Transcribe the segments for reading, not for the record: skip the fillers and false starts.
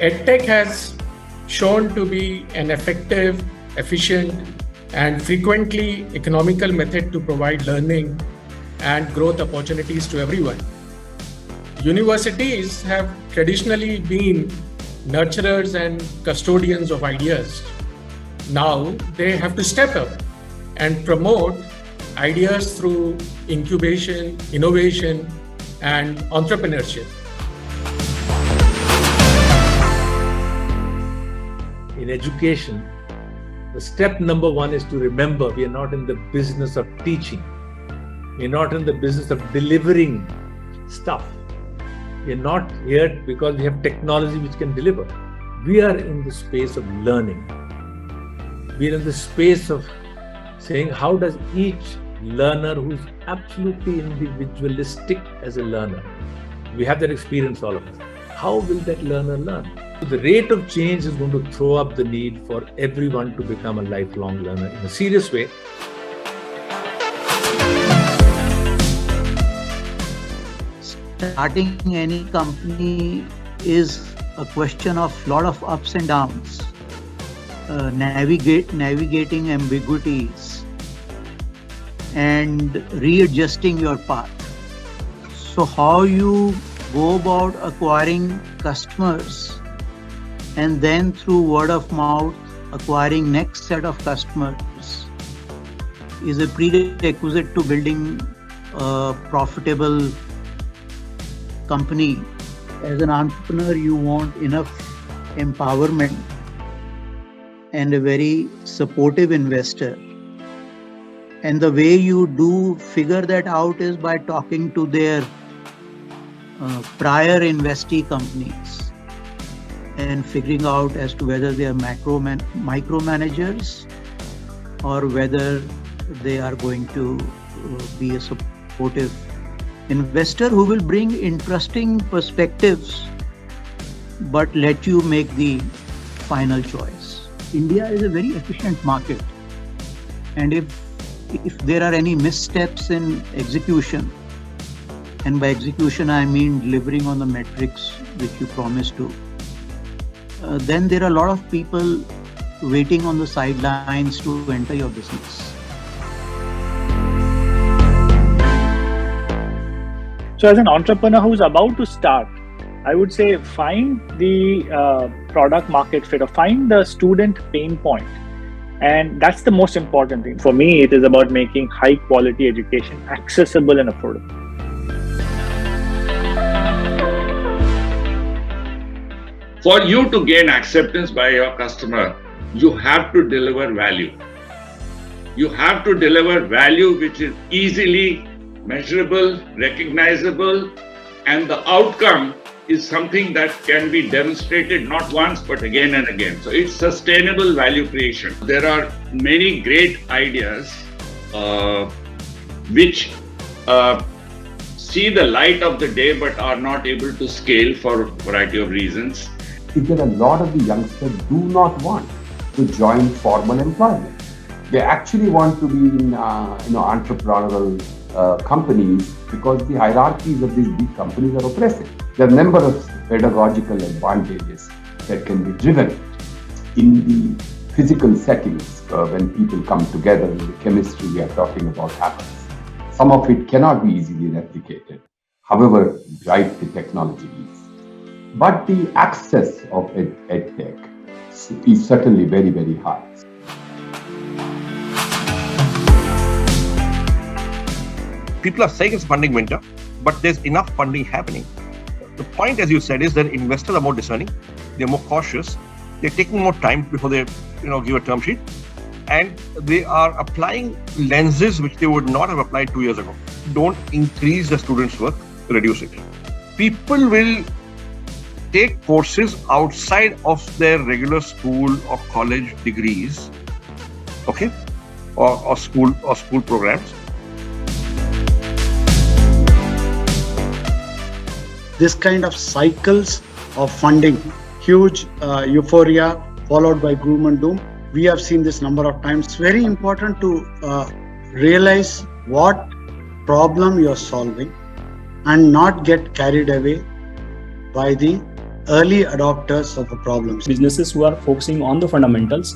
EdTech has shown to be an effective, efficient, and frequently economical method to provide learning and growth opportunities to everyone. Universities have traditionally been nurturers and custodians of ideas. Now they have to step up and promote ideas through incubation, innovation, and entrepreneurship. In education, the step number one is to remember we are not in the business of teaching. We're not in the business of delivering stuff. We're not here because we have technology which can deliver. We are in the space of learning. We're in the space of saying how does each learner who's absolutely individualistic as a learner, we have that experience, all of us. How will that learner learn? The rate of change is going to throw up the need for everyone to become a lifelong learner in a serious way. Starting any company is a question of lot of ups and downs, navigating ambiguities and readjusting your path. So how you go about acquiring customers and then through word of mouth acquiring next set of customers is a prerequisite to building a profitable company. As an entrepreneur, you want enough empowerment and a very supportive investor. And the way you do figure that out is by talking to their prior investee companies and figuring out as to whether they are micromanagers or whether they are going to be a supportive investor who will bring interesting perspectives but let you make the final choice. India is a very efficient market, and if there are any missteps in execution, and by execution I mean delivering on the metrics which you promised to, then there are a lot of people waiting on the sidelines to enter your business. So as an entrepreneur who's about to start, I would say find the product market fit or find the student pain point. And that's the most important thing. For me, it is about making high quality education accessible and affordable. For you to gain acceptance by your customer, you have to deliver value. You have to deliver value which is easily measurable, recognizable, and the outcome is something that can be demonstrated not once but again and again. So it's sustainable value creation. There are many great ideas which see the light of the day but are not able to scale for a variety of reasons. Because a lot of the youngsters do not want to join formal employment. They actually want to be in entrepreneurial companies because the hierarchies of these big companies are oppressive. There are a number of pedagogical advantages that can be driven in the physical settings when people come together and the chemistry we are talking about happens. Some of it cannot be easily replicated, however bright the technology is. But the access of EdTech is certainly very, very high. People are saying it's funding winter, but there's enough funding happening. The point, as you said, is that investors are more discerning, they're more cautious, they're taking more time before they give a term sheet, and they are applying lenses which they would not have applied 2 years ago. Don't increase the students' work, reduce it. People will take courses outside of their regular school or college degrees, okay, or school programs. This kind of cycles of funding, huge euphoria followed by gloom and doom. We have seen this number of times. It's very important to realize what problem you're solving and not get carried away by the early adopters of a problem. Businesses who are focusing on the fundamentals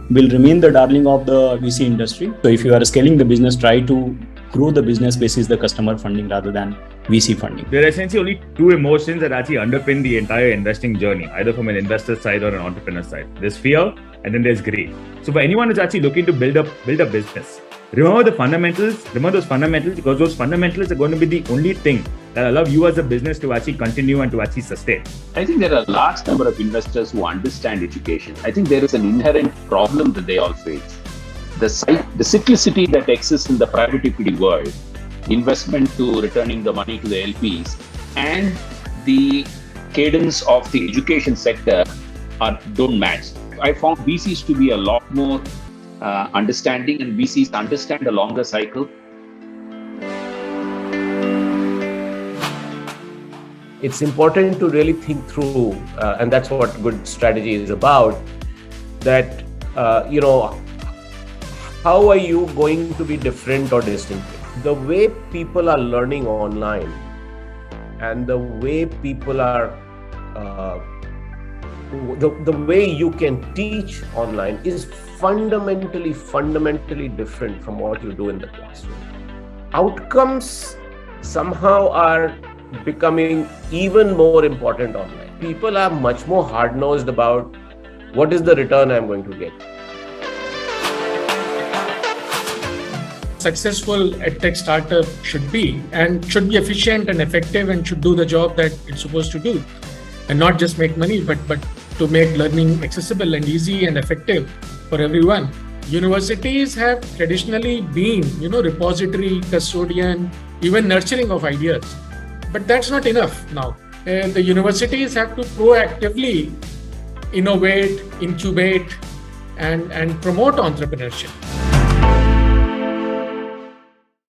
will remain the darling of the VC industry. So if you are scaling the business, try to grow the business basis the customer funding rather than VC funding. There are essentially only two emotions that actually underpin the entire investing journey, either from an investor side or an entrepreneur side. There's fear and then there's greed. So for anyone who's actually looking to build a business, remember the fundamentals, because those fundamentals are going to be the only thing that allow you as a business to actually continue and to actually sustain. I think there are a large number of investors who understand education. I think there is an inherent problem that they all face. The cyclicity that exists in the private equity world, investment to returning the money to the LPs, and the cadence of the education sector don't match. I found VCs to be a lot more understanding, and VCs understand a longer cycle. It's important to really think through, and that's what good strategy is about, that, how are you going to be different or distinctive? The way people are learning online and the way people are, the way you can teach online is fundamentally different from what you do in the classroom. Outcomes somehow are becoming even more important online. People are much more hard-nosed about what is the return I'm going to get. Successful EdTech startup should be efficient and effective and should do the job that it's supposed to do, and not just make money, but to make learning accessible and easy and effective for everyone. Universities have traditionally been, repository, custodian, even nurturing of ideas. But that's not enough now. The universities have to proactively innovate, incubate, and promote entrepreneurship.